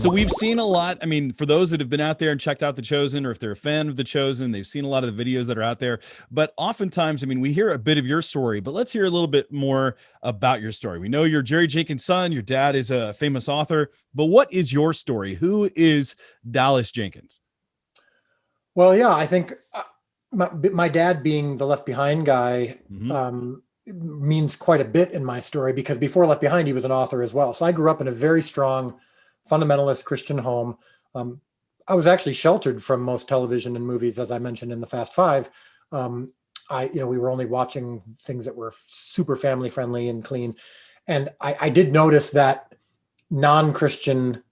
So we've seen a lot. I mean, for those that have been out there and checked out The Chosen, or if they're a fan of The Chosen, they've seen a lot of the videos that are out there. But oftentimes, I mean, we hear a bit of your story, but let's hear a little bit more about your story. We know you're Jerry Jenkins' son. Your dad is a famous author. But what is your story? Who is Dallas Jenkins? Well, yeah, I think my dad being the Left Behind guy Hmm. means quite a bit in my story because before Left Behind, he was an author as well. So I grew up in a very strong fundamentalist Christian home. Um, I was actually sheltered from most television and movies, as I mentioned in the Fast Five. Um, we were only watching things that were super family friendly and clean. And I did notice that non-Christian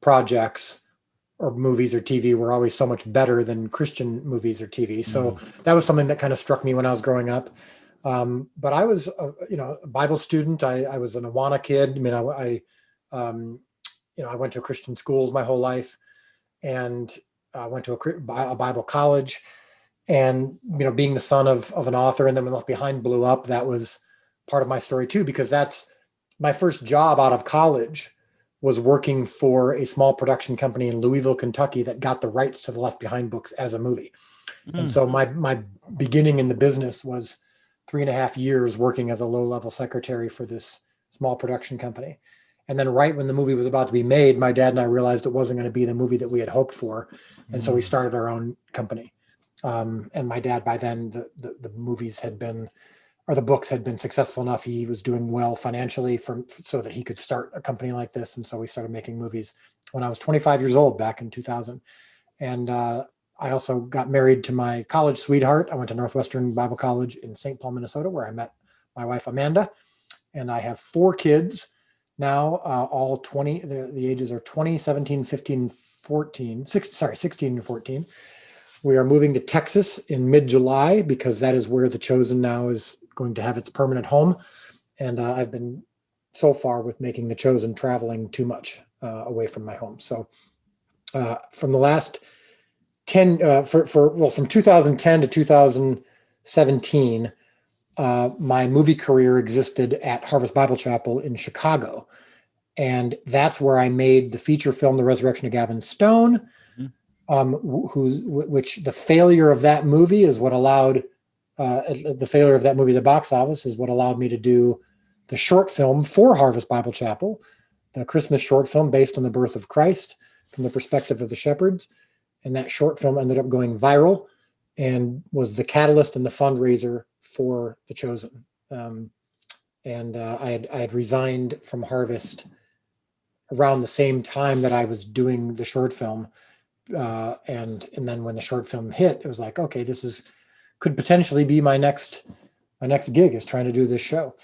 projects or movies or TV were always so much better than Christian movies or TV. So that was something that kind of struck me when I was growing up. But I was, a Bible student. I was an Awana kid. I mean, I went to Christian schools my whole life, and I went to a Bible college. And being the son of an author, and then when Left Behind blew up, that was part of my story too, because that's my first job out of college was working for a small production company in Louisville, Kentucky that got the rights to the Left Behind books as a movie. And so my beginning in the business was 3.5 years working as a low-level secretary for this small production company. And then right when the movie was about to be made, my dad and I realized it wasn't going to be the movie that we had hoped for. And so we started our own company. And my dad, by then, the movies had been, or the books had been successful enough. He was doing well financially so that he could start a company like this. And so we started making movies when I was 25 years old back in 2000. And I also got married to my college sweetheart. I went to Northwestern Bible College in St. Paul, Minnesota, where I met my wife, Amanda. And I have 4 kids now, all 20. The ages are 20, 17, 15, 14, 16 and 14. We are moving to Texas in mid-July because that is where The Chosen now is going to have its permanent home. And I've been so far with making The Chosen traveling too much away from my home. So from the last 10, from 2010 to 2017, my movie career existed at Harvest Bible Chapel in Chicago. And that's where I made the feature film, The Resurrection of Gavin Stone, which the failure of that movie is what allowed the failure of that movie at the box office is what allowed me to do the short film for Harvest Bible Chapel, the Christmas short film based on the birth of Christ from the perspective of the shepherds. And that short film ended up going viral and was the catalyst and the fundraiser for The Chosen. I had resigned from Harvest around the same time that I was doing the short film. And then when the short film hit, it was like, okay, could potentially be my next gig is trying to do this show.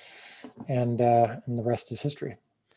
And the rest is history.